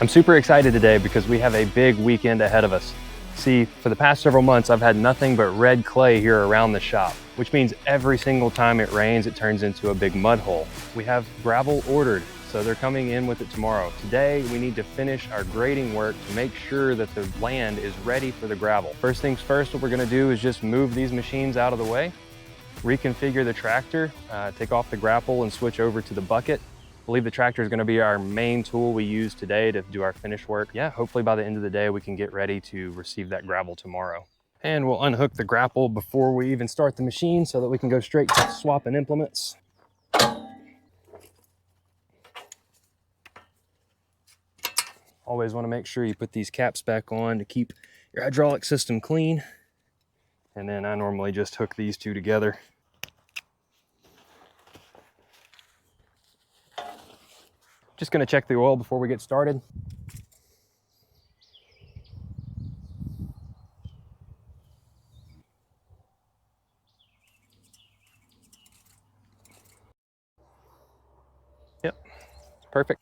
I'm super excited today because we have a big weekend ahead of us. See, for the past several months, I've had nothing but red clay here around the shop, which means every single time it rains, it turns into a big mud hole. We have gravel ordered, so they're coming in with it tomorrow. Today, we need to finish our grading work to make sure that the land is ready for the gravel. First things first, what we're gonna do is just move these machines out of the way, reconfigure the tractor, take off the grapple and switch over to the bucket. I believe the tractor is going to be our main tool we use today to do our finish work. Yeah, hopefully by the end of the day, we can get ready to receive that gravel tomorrow. And we'll unhook the grapple before we even start the machine so that we can go straight to swapping implements. Always want to make sure you put these caps back on to keep your hydraulic system clean. And then I normally just hook these two together. Just going to check the oil before we get started. Yep, perfect.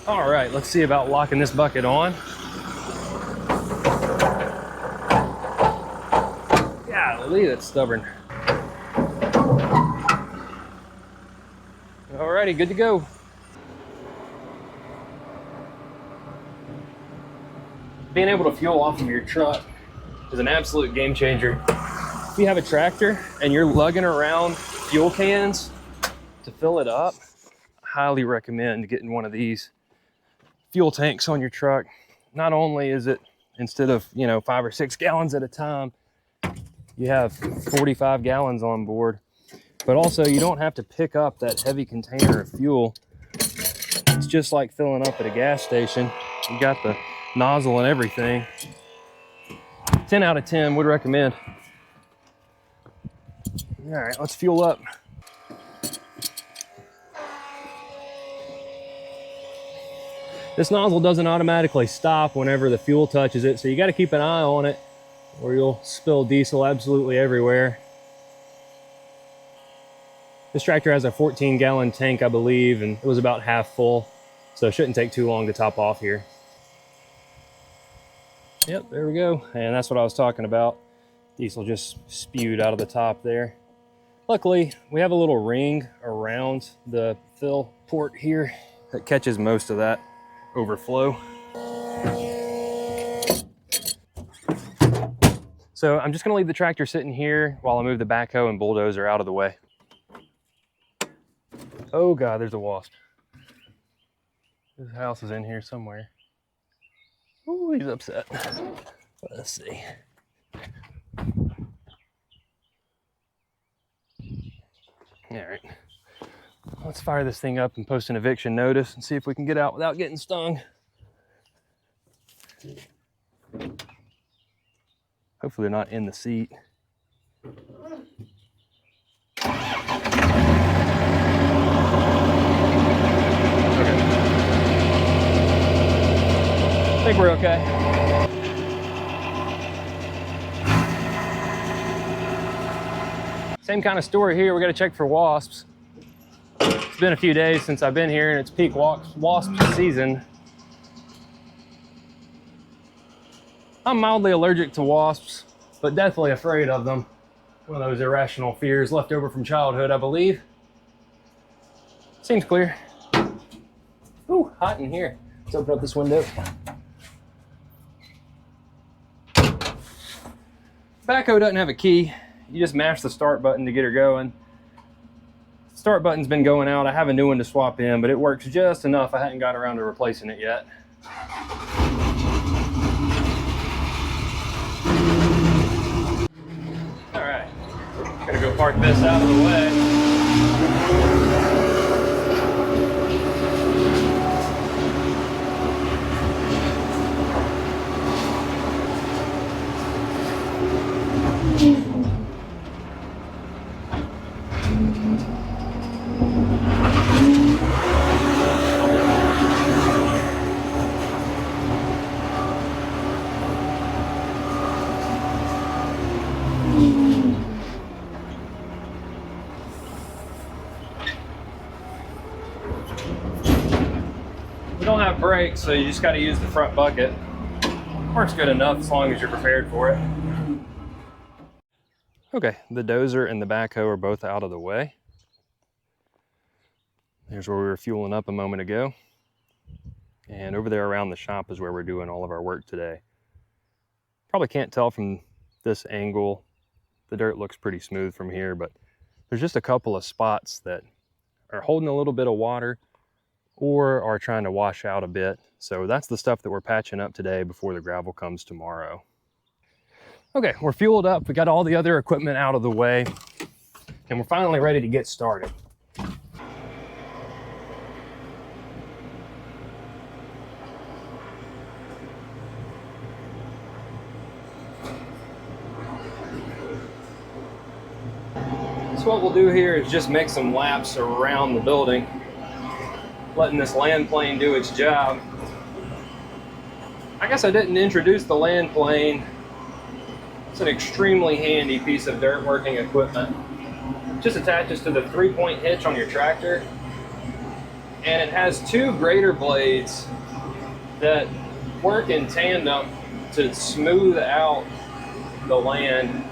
All right, let's see about locking this bucket on. Golly, that's stubborn. All righty, good to go. Being able to fuel off of your truck is an absolute game changer. If you have a tractor and you're lugging around fuel cans to fill it up, I highly recommend getting one of these fuel tanks on your truck. Not only is it, instead of 5 or 6 gallons at a time, you have 45 gallons on board, but also you don't have to pick up that heavy container of fuel. It's just like filling up at a gas station. You got the nozzle and everything. 10 out of 10 would recommend. All right, let's fuel up. This nozzle doesn't automatically stop whenever the fuel touches it, so you got to keep an eye on it or you'll spill diesel absolutely everywhere. This tractor has a 14-gallon tank, I believe, and it was about half full, so it shouldn't take too long to top off here. Yep, there we go. And that's what I was talking about. Diesel just spewed out of the top there. Luckily, we have a little ring around the fill port here that catches most of that overflow. So I'm just gonna leave the tractor sitting here while I move the backhoe and bulldozer out of the way. Oh God, there's a wasp. This house is in here somewhere. Oh, he's upset. Let's see. All right, let's fire this thing up and post an eviction notice and see if we can get out without getting stung. Hopefully they're not in the seat. Okay. I think we're okay. Same kind of story here. We got to check for wasps. It's been a few days since I've been here and it's peak wasp season. I'm mildly allergic to wasps, but deathly afraid of them. One of those irrational fears left over from childhood, I believe. Seems clear. Ooh, hot in here. Let's open up this window. Backhoe doesn't have a key. You just mash the start button to get her going. Start button's been going out. I have a new one to swap in, but it works just enough. I hadn't got around to replacing it yet. Gonna go park this out of the way. We don't have brakes, so you just got to use the front bucket. Works good enough as long as you're prepared for it. Okay, the dozer and the backhoe are both out of the way. There's where we were fueling up a moment ago. And over there around the shop is where we're doing all of our work today. Probably can't tell from this angle. The dirt looks pretty smooth from here, but there's just a couple of spots that are holding a little bit of water or are trying to wash out a bit. So that's the stuff that we're patching up today before the gravel comes tomorrow. Okay, we're fueled up. We got all the other equipment out of the way, and we're finally ready to get started. So what we'll do here is just make some laps around the building, letting this land plane do its job. I guess I didn't introduce the land plane. It's an extremely handy piece of dirt working equipment. It just attaches to the 3-point hitch on your tractor, and it has 2 grater blades that work in tandem to smooth out the land.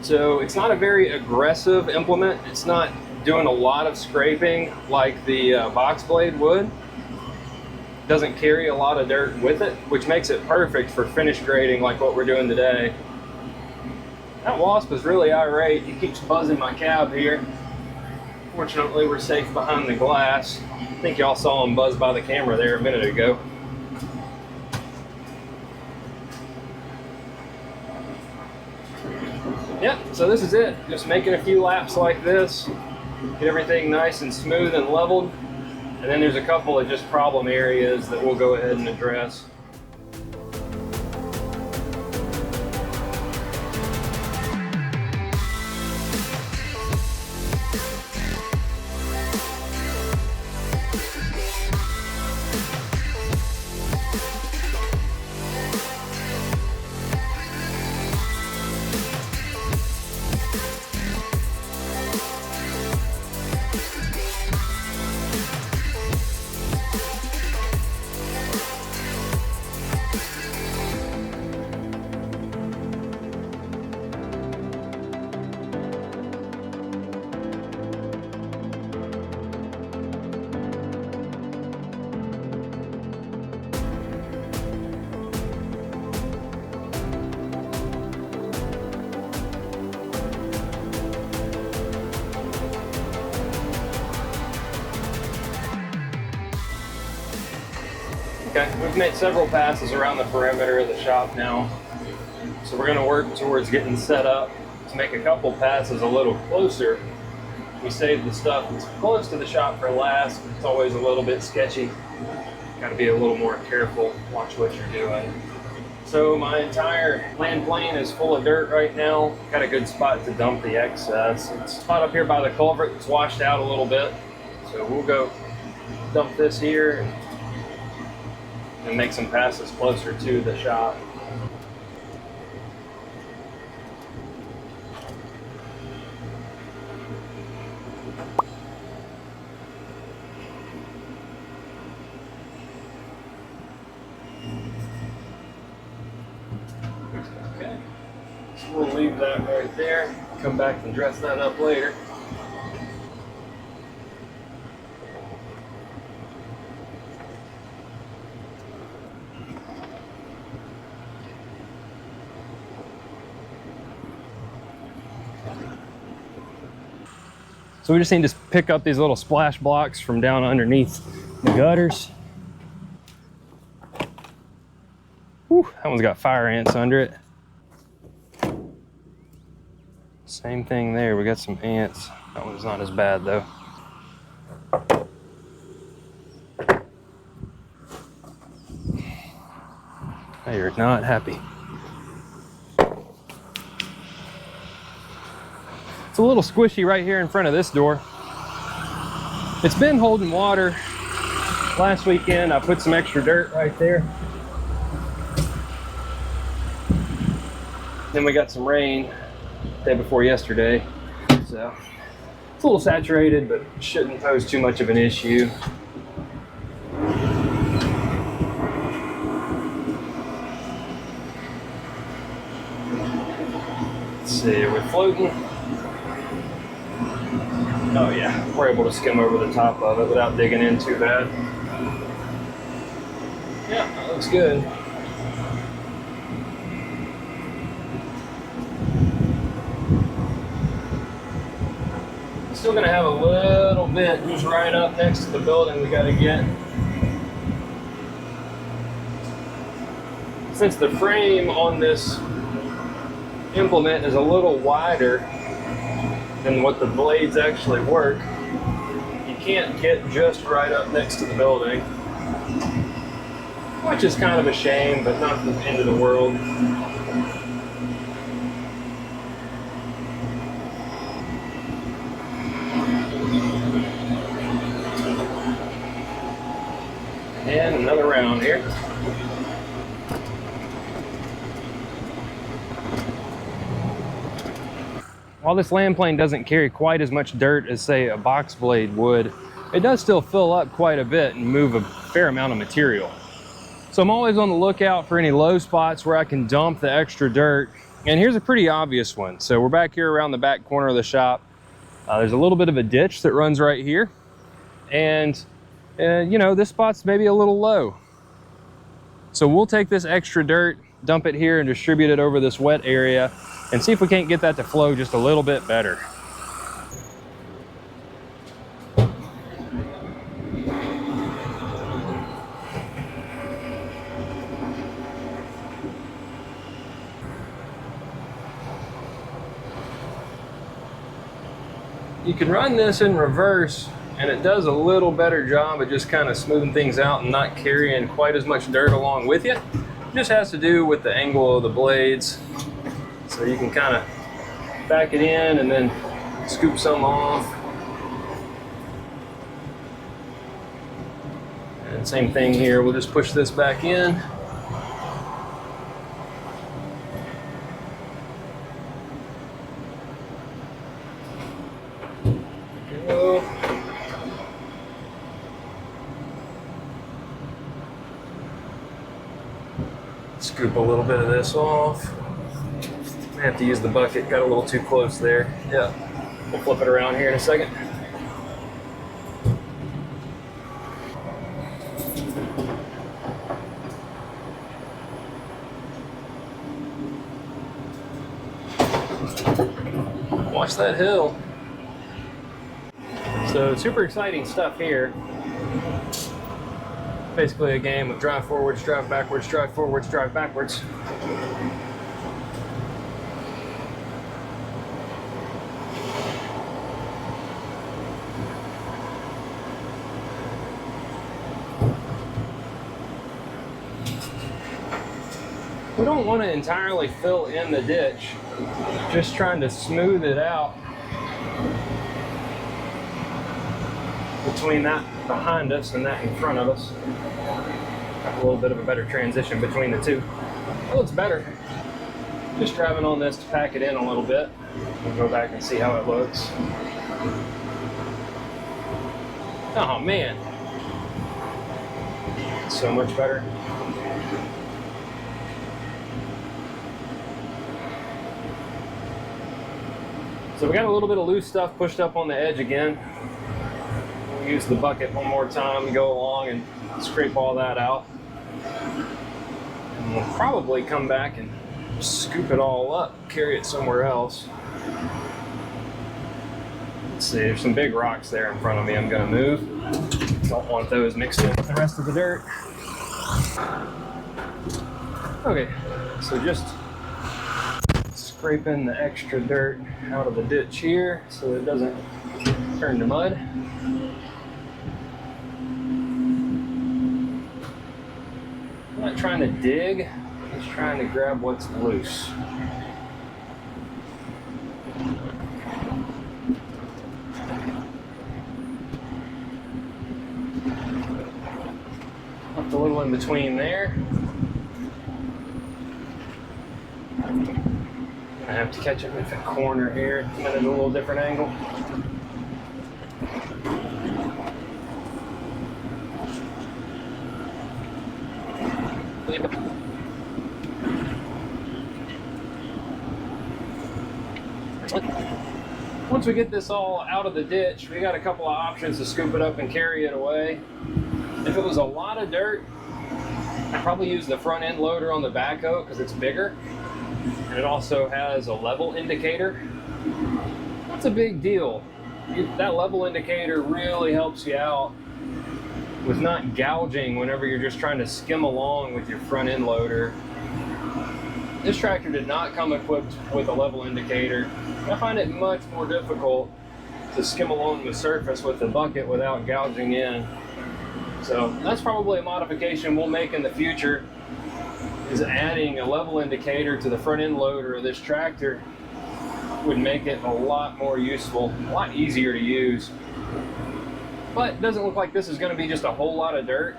So it's not a very aggressive implement. It's not doing a lot of scraping like the box blade would. It doesn't carry a lot of dirt with it, which makes it perfect for finish grading like what we're doing today. That wasp is really irate. He keeps buzzing my cab here. Fortunately, we're safe behind the glass. I think y'all saw him buzz by the camera there a minute ago. Yep, so this is it. Just making a few laps like this, get everything nice and smooth and leveled. And then there's a couple of just problem areas that we'll go ahead and address. Okay, we've made several passes around the perimeter of the shop now. So we're gonna work towards getting set up to make a couple passes a little closer. We saved the stuff that's close to the shop for last. It's always a little bit sketchy. Gotta be a little more careful, watch what you're doing. So my entire land plane is full of dirt right now. Got a good spot to dump the excess. It's a spot up here by the culvert. It's washed out a little bit. So we'll go dump this here and make some passes closer to the shop. Okay, so we'll leave that right there. Come back and dress that up later. So we just need to pick up these little splash blocks from down underneath the gutters. Whew, that one's got fire ants under it. Same thing there, we got some ants. That one's not as bad though. Now you're not happy. It's a little squishy right here in front of this door. It's been holding water. Last weekend I put some extra dirt right there. Then we got some rain the day before yesterday. So it's a little saturated, but shouldn't pose too much of an issue. Let's see, we're floating. Oh yeah, we're able to skim over the top of it without digging in too bad. Yeah, that looks good. Still gonna have a little bit just right up next to the building we gotta get. Since the frame on this implement is a little wider than what the blades actually work, you can't get just right up next to the building, which is kind of a shame, but not the end of the world. And another round here. While this land plane doesn't carry quite as much dirt as, say, a box blade would, it does still fill up quite a bit and move a fair amount of material. So I'm always on the lookout for any low spots where I can dump the extra dirt. And here's a pretty obvious one. So we're back here around the back corner of the shop. There's a little bit of a ditch that runs right here. And you know, this spot's maybe a little low. So we'll take this extra dirt, dump it here and distribute it over this wet area and see if we can't get that to flow just a little bit better. You can run this in reverse and it does a little better job of just kind of smoothing things out and not carrying quite as much dirt along with you. It just has to do with the angle of the blades. So you can kind of back it in and then scoop some off. And same thing here, we'll just push this back in. Go. Scoop a little bit of this off. I have to use the bucket, got a little too close there. Yeah, we'll flip it around here in a second. Watch that hill. So super exciting stuff here. Basically a game of drive forwards, drive backwards, drive forwards, drive backwards. We don't want to entirely fill in the ditch, just trying to smooth it out between that behind us and that in front of us. Have a little bit of a better transition between the two. It looks better. Just driving on this to pack it in a little bit. We'll go back and see how it looks. Oh man, so much better. So we got a little bit of loose stuff pushed up on the edge again. We'll use the bucket one more time and go along and scrape all that out. And we'll probably come back and scoop it all up, carry it somewhere else. Let's see, there's some big rocks there in front of me I'm gonna move. Don't want those mixed in with the rest of the dirt. Okay, so just scraping the extra dirt out of the ditch here so it doesn't turn to mud. I'm not trying to dig, I'm just trying to grab what's loose. Left a little in between there. I have to catch it with the corner here. I'm at a little different angle. Once we get this all out of the ditch, we got a couple of options to scoop it up and carry it away. If it was a lot of dirt, I'd probably use the front end loader on the backhoe because it's bigger. And it also has a level indicator. That's a big deal. That level indicator really helps you out with not gouging whenever you're just trying to skim along with your front end loader. This tractor did not come equipped with a level indicator. I find it much more difficult to skim along the surface with the bucket without gouging in. So that's probably a modification we'll make in the future, is adding a level indicator to the front end loader of this tractor would make it a lot more useful, a lot easier to use. But it doesn't look like this is going to be just a whole lot of dirt,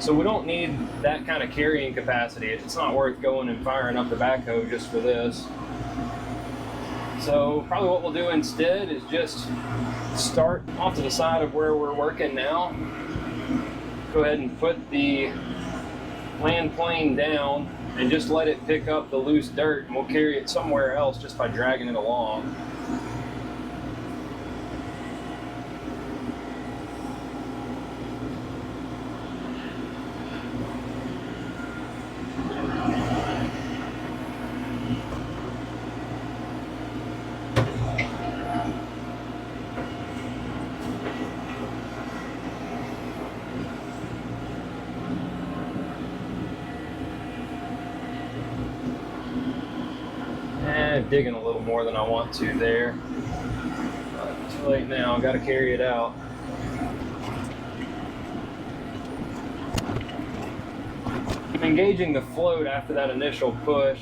so we don't need that kind of carrying capacity. It's not worth going and firing up the backhoe just for this. So probably what we'll do instead is just start off to the side of where we're working now. Go ahead and put the land plane down and just let it pick up the loose dirt, and we'll carry it somewhere else just by dragging it along. Digging a little more than I want to there. Too late now, I've got to carry it out. I'm engaging the float after that initial push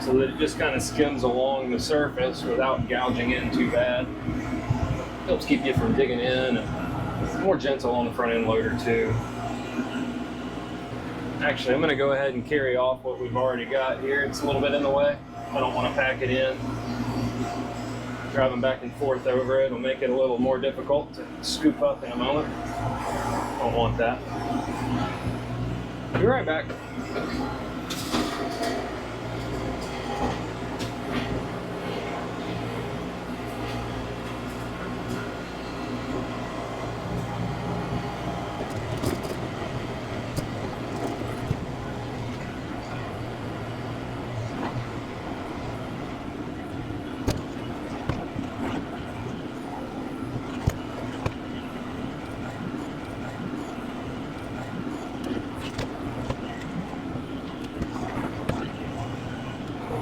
so that it just kind of skims along the surface without gouging in too bad. Helps keep you from digging in, and it's more gentle on the front end loader too. Actually, I'm going to go ahead and carry off what we've already got here. It's a little bit in the way. I don't want to pack it in. Driving back and forth over it will make it a little more difficult to scoop up in a moment. Don't want that. Be right back.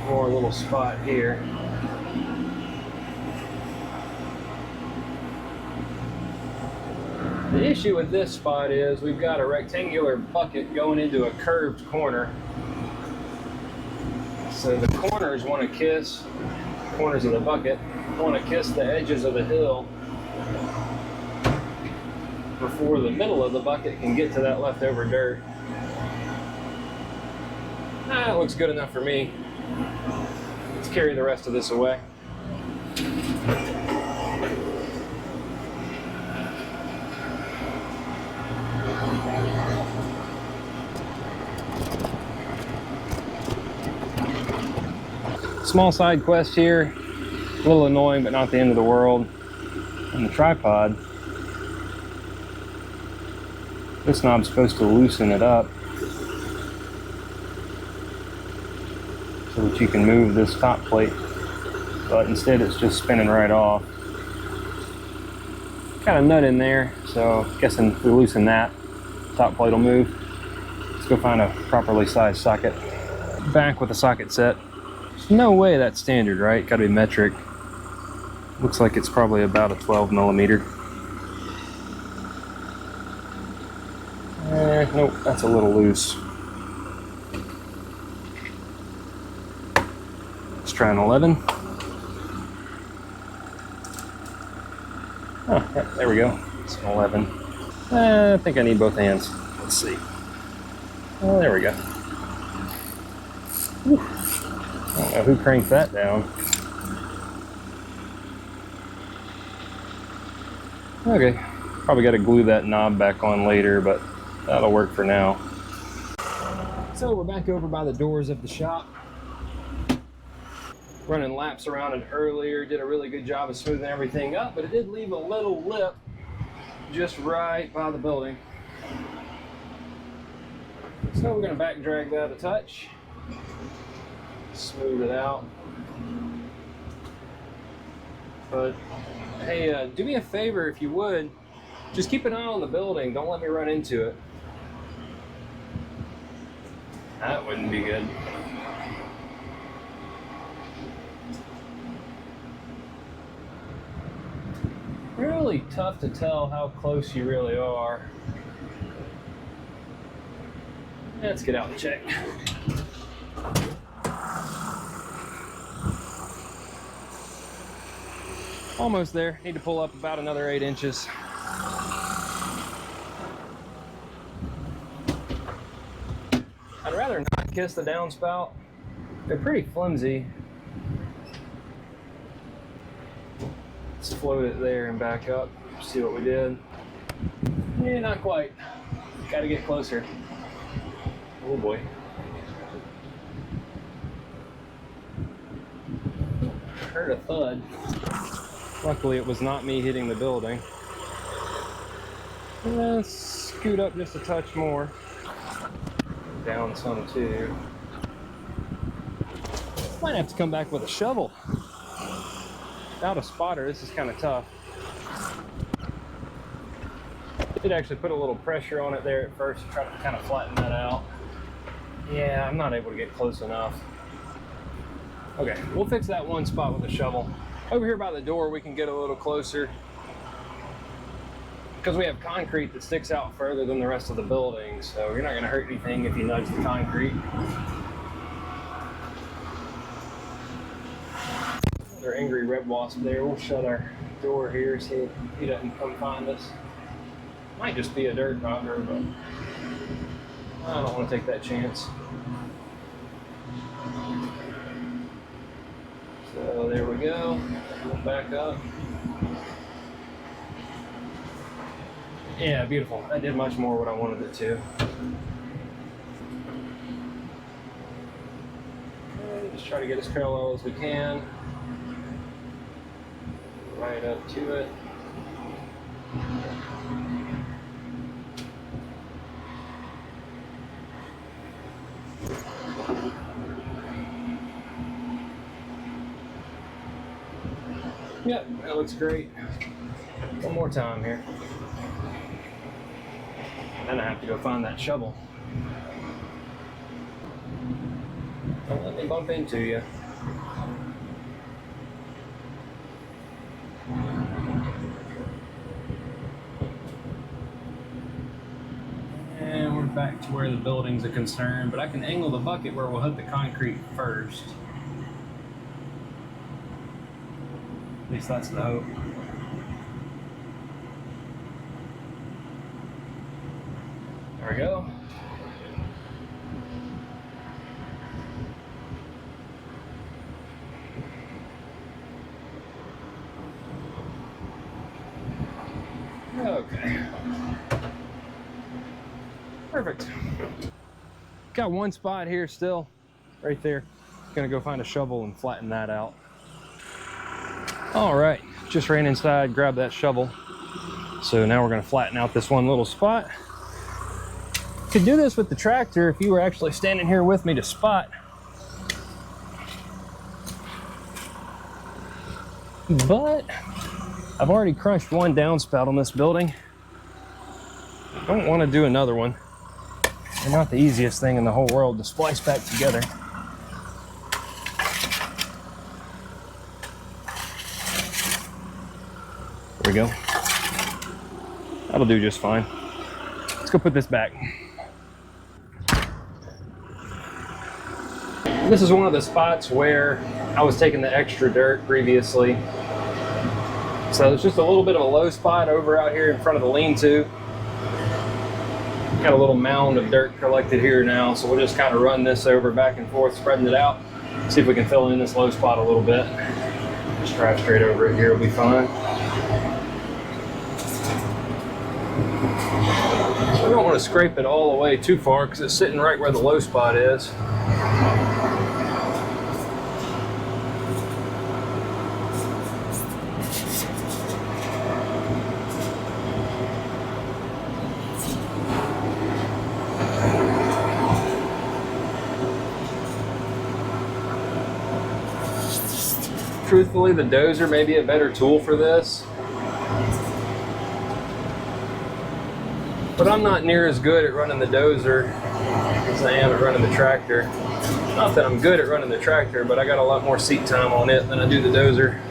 More little spot here. The issue with this spot is we've got a rectangular bucket going into a curved corner. So the corners want to kiss, corners of the bucket want to kiss the edges of the hill before the middle of the bucket can get to that leftover dirt. That looks good enough for me. Let's carry the rest of this away. Small side quest here, a little annoying but not the end of the world. On the tripod, this knob's supposed to loosen it up so that you can move this top plate, but instead it's just spinning right off. Got a nut in there, so I'm guessing if we loosen that, top plate will move. Let's go find a properly sized socket. Back with the socket set. There's no way that's standard, right? Gotta be metric. Looks like it's probably about a 12 millimeter. Nope, that's a little loose. Let's try an 11. Oh, yeah, there we go. It's an 11. I think I need both hands. Let's see. Oh, there we go. Whew. I don't know who cranked that down. Okay, probably got to glue that knob back on later, but that'll work for now. So we're back over by the doors of the shop. Running laps around it earlier, did a really good job of smoothing everything up, but it did leave a little lip just right by the building. So we're going to back drag that a touch, smooth it out. But hey, do me a favor if you would, just keep an eye on the building, don't let me run into it. That wouldn't be good. Really tough to tell how close you really are. Let's get out and check. Almost there. Need to pull up about another 8 inches. I'd rather not kiss the downspout. They're pretty flimsy. Let's float it there and back up. See what we did. Yeah, not quite. Got to get closer. Oh boy. Heard a thud. Luckily, it was not me hitting the building. Let's scoot up just a touch more. Down some too. Might have to come back with a shovel. Without a spotter, this is kind of tough. Did actually put a little pressure on it there at first to try to kind of flatten that out. Yeah, I'm not able to get close enough. Okay, we'll fix that one spot with a shovel. Over here by the door, we can get a little closer because we have concrete that sticks out further than the rest of the building, so you're not going to hurt anything if you nudge the concrete. Another angry red wasp there. We'll shut our door here so he doesn't come find us. Might just be a dirt dogger, but I don't want to take that chance. So there we go. We'll back up. Yeah, beautiful. That did much more what I wanted it to. Okay, just try to get as parallel as we can. Right up to it. Yep, that looks great. One more time here. Then I have to go find that shovel. Don't let me bump into you. And we're back to where the building's a concern, but I can angle the bucket where we'll hit the concrete first. At least that's the hope. There we go. Okay. Perfect. Got one spot here still, right there. Gonna go find a shovel and flatten that out. All right, just ran inside, grabbed that shovel. So now we're gonna flatten out this one little spot. Could do this with the tractor if you were actually standing here with me to spot. But I've already crunched one downspout on this building. I don't want to do another one. They're not the easiest thing in the whole world to splice back together. we go. That'll do just fine. Let's go put this back. This is one of the spots where I was taking the extra dirt previously. So it's just a little bit of a low spot over out here in front of the lean-to. Got a little mound of dirt collected here now, so we'll just kind of run this over back and forth, spreading it out. See if we can fill in this low spot a little bit. Just drive straight over it here, it'll be fine. So we don't want to scrape it all the way too far because it's sitting right where the low spot is. Truthfully, the dozer may be a better tool for this, but I'm not near as good at running the dozer as I am at running the tractor. Not that I'm good at running the tractor, but I got a lot more seat time on it than I do the dozer.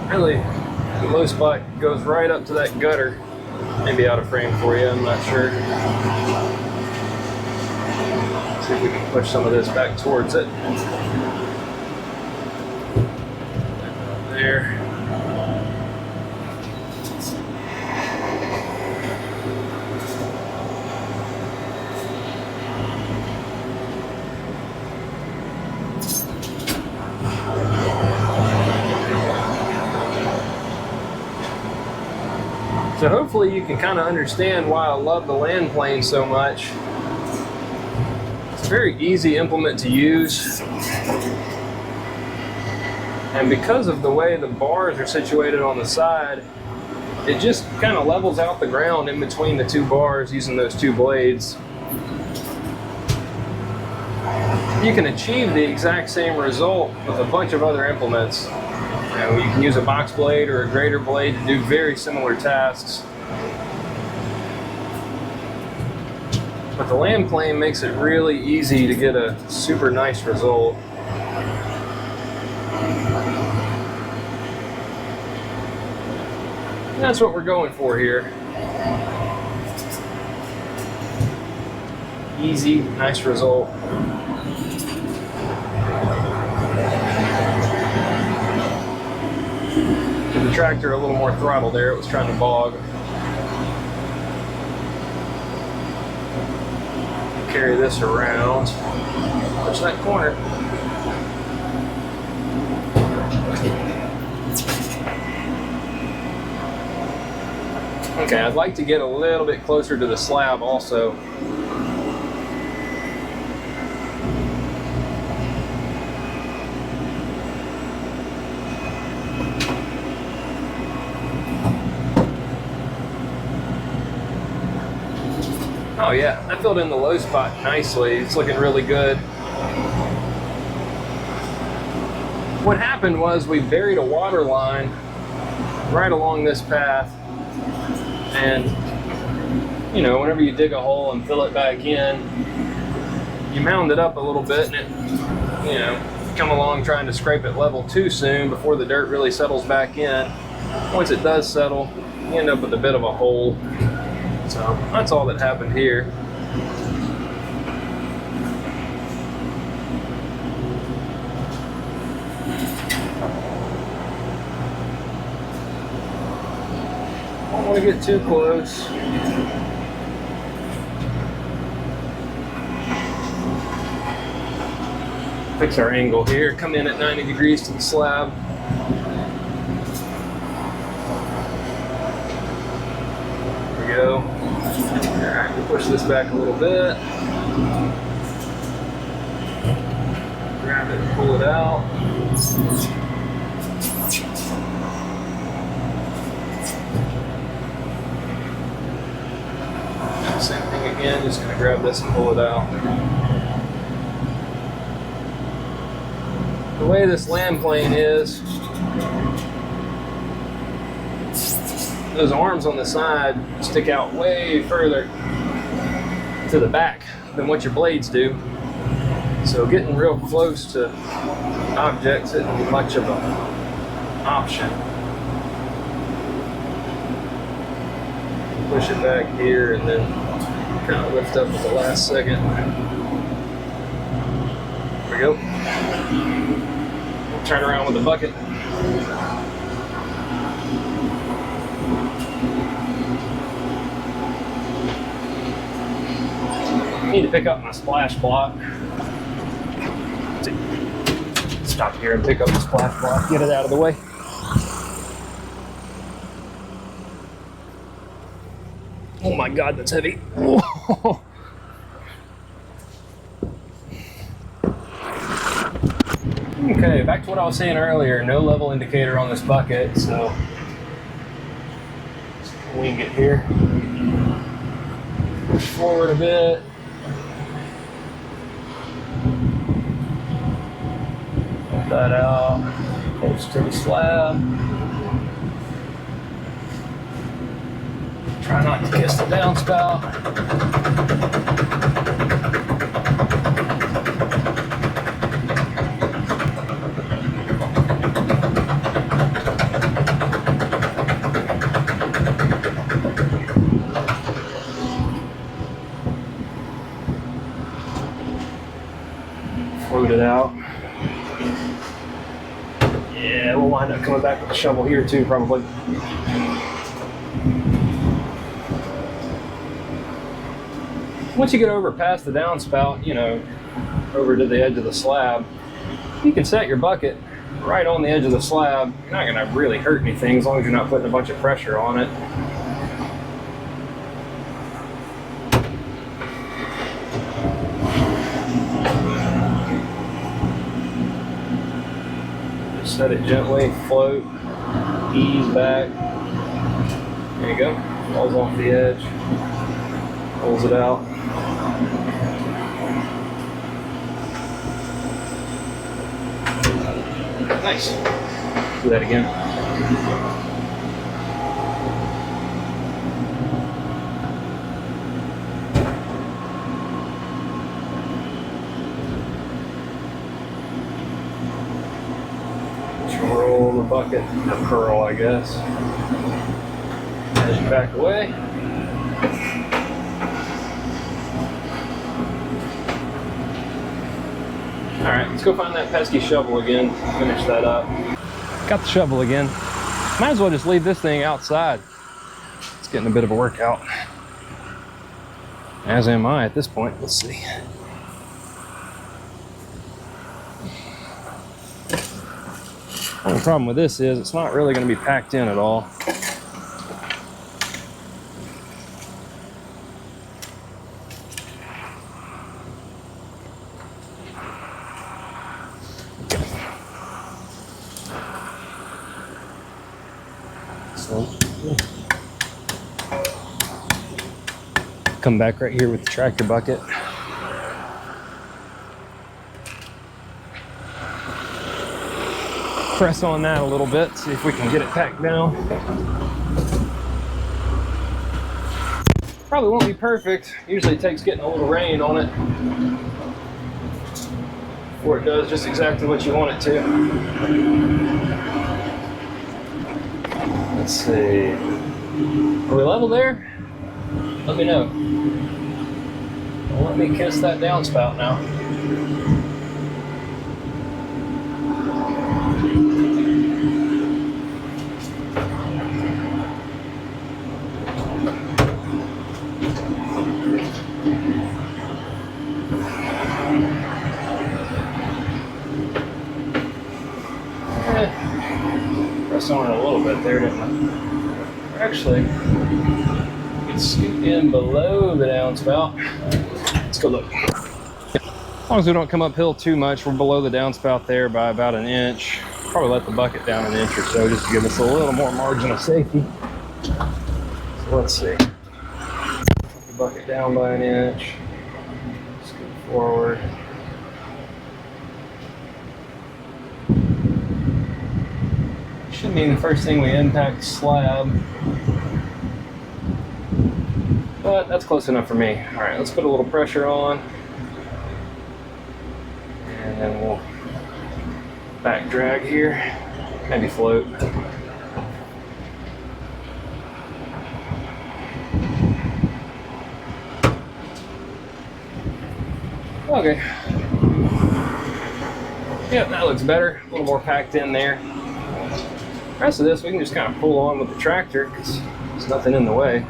Really, the low spot goes right up to that gutter. Maybe out of frame for you, I'm not sure. See if we can push some of this back towards it. There. So hopefully you can kind of understand why I love the land plane so much. It's a very easy implement to use. And because of the way the bars are situated on the side, it just kind of levels out the ground in between the two bars using those two blades. You can achieve the exact same result with a bunch of other implements. You can use a box blade or a grater blade to do very similar tasks. But the land plane makes it really easy to get a super nice result. And that's what we're going for here. Easy, nice result. Give the tractor a little more throttle there, it was trying to bog. Carry this around, push that corner. Okay, I'd like to get a little bit closer to the slab also. Oh yeah, that filled in the low spot nicely. It's looking really good. What happened was we buried a water line right along this path, and you know, whenever you dig a hole and fill it back in, you mound it up a little bit, and it, you know, come along trying to scrape it level too soon before the dirt really settles back in. Once it does settle, you end up with a bit of a hole. So that's all that happened here. Don't want to get too close. Fix our angle here. Come in at 90 degrees to the slab. There we go. Alright, we'll push this back a little bit. Grab it and pull it out. Same thing again, just gonna grab this and pull it out. The way this land plane is, those arms on the side stick out way further to the back than what your blades do. So getting real close to objects isn't much of an option. Push it back here and then kind of lift up at the last second. There we go. Turn around with the bucket. I need to pick up my splash block. Stop here and pick up the splash block, get it out of the way. Oh my God, that's heavy. Whoa. Okay, back to what I was saying earlier, no level indicator on this bucket, so we can get here. Push forward a bit. Put that out, close to the slab. Try not to kiss the downspout. Float it out. Yeah, we'll wind up coming back with a shovel here too, probably. Once you get over past the downspout, you know, over to the edge of the slab, you can set your bucket right on the edge of the slab. You're not going to really hurt anything as long as you're not putting a bunch of pressure on it. Just set it gently, float, ease back. There you go. Falls off the edge, pulls it out. Nice. Do that again. Just roll the bucket, or curl, I guess. As you back away. All right, let's go find that pesky shovel again, finish that up. Got the shovel again. Might as well just leave this thing outside. It's getting a bit of a workout. As am I at this point. Let's see. The only problem with this is it's not really going to be packed in at all. Come back right here with the tractor bucket. Press on that a little bit, see if we can get it packed down. Probably won't be perfect. Usually it takes getting a little rain on it before it does just exactly what you want it to. Let's see. Are we level there? Let me know. Well, let me kiss that downspout now. Press on it a little bit there, didn't I? Actually, you can scoot in below the downspout. Let's go look. As long as we don't come uphill too much, we're below the downspout there by about an inch. Probably let the bucket down an inch or so just to give us a little more margin of safety. So let's see. The bucket it down by an inch. Scoot forward. Should mean the first thing we impact slab. But that's close enough for me. All right, let's put a little pressure on. And then we'll back drag here, maybe float. Okay. Yep, that looks better. A little more packed in there. The rest of this we can just kind of pull on with the tractor because there's nothing in the way.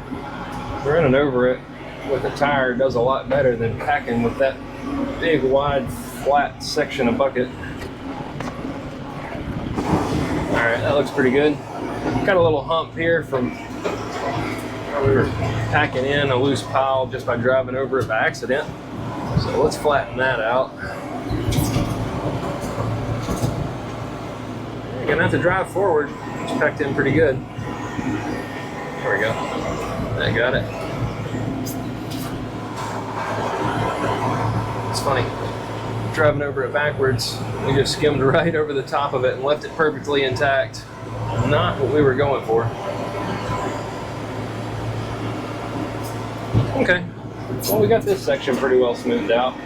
Running over it with a tire does a lot better than packing with that big, wide, flat section of bucket. All right, that looks pretty good. Got a little hump here from where we were packing in a loose pile just by driving over it by accident. So let's flatten that out. You're gonna have to drive forward. It's packed in pretty good. There we go. I got it. It's funny. Driving over it backwards, we just skimmed right over the top of it and left it perfectly intact. Not what we were going for. Okay. Well, we got this section pretty well smoothed out.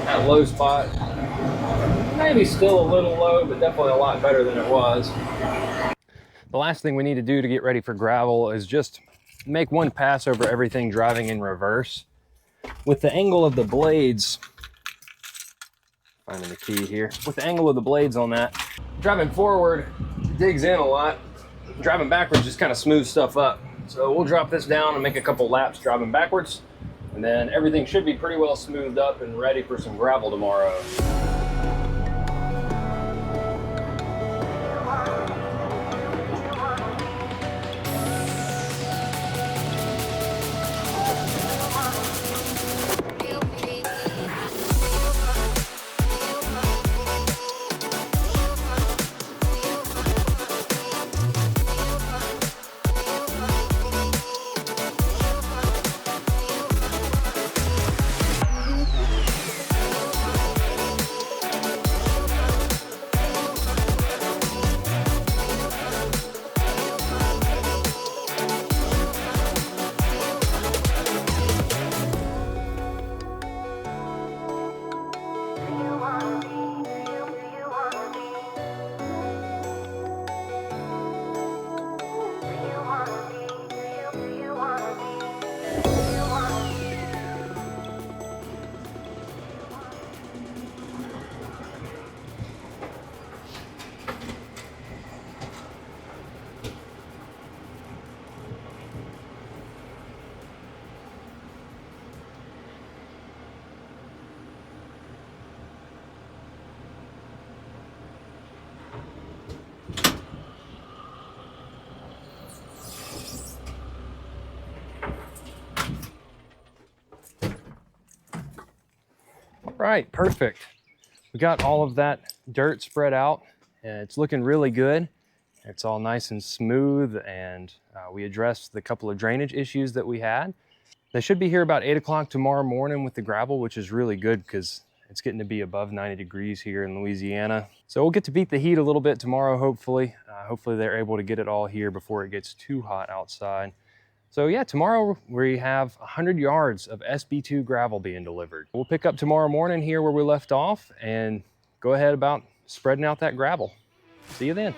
That low spot, maybe still a little low, but definitely a lot better than it was. The last thing we need to do to get ready for gravel is just make one pass over everything driving in reverse. With the angle of the blades, finding the key here, with the angle of the blades on that, driving forward digs in a lot. Driving backwards just kind of smooths stuff up. So we'll drop this down and make a couple laps driving backwards, and then everything should be pretty well smoothed up and ready for some gravel tomorrow. Right, perfect. We got all of that dirt spread out and it's looking really good. It's all nice and smooth, and we addressed the couple of drainage issues that we had. They should be here about 8 o'clock tomorrow morning with the gravel, which is really good because it's getting to be above 90 degrees here in Louisiana. So we'll get to beat the heat a little bit tomorrow, hopefully. Hopefully they're able to get it all here before it gets too hot outside. So yeah, tomorrow we have 100 yards of SB2 gravel being delivered. We'll pick up tomorrow morning here where we left off and go ahead about spreading out that gravel. See you then.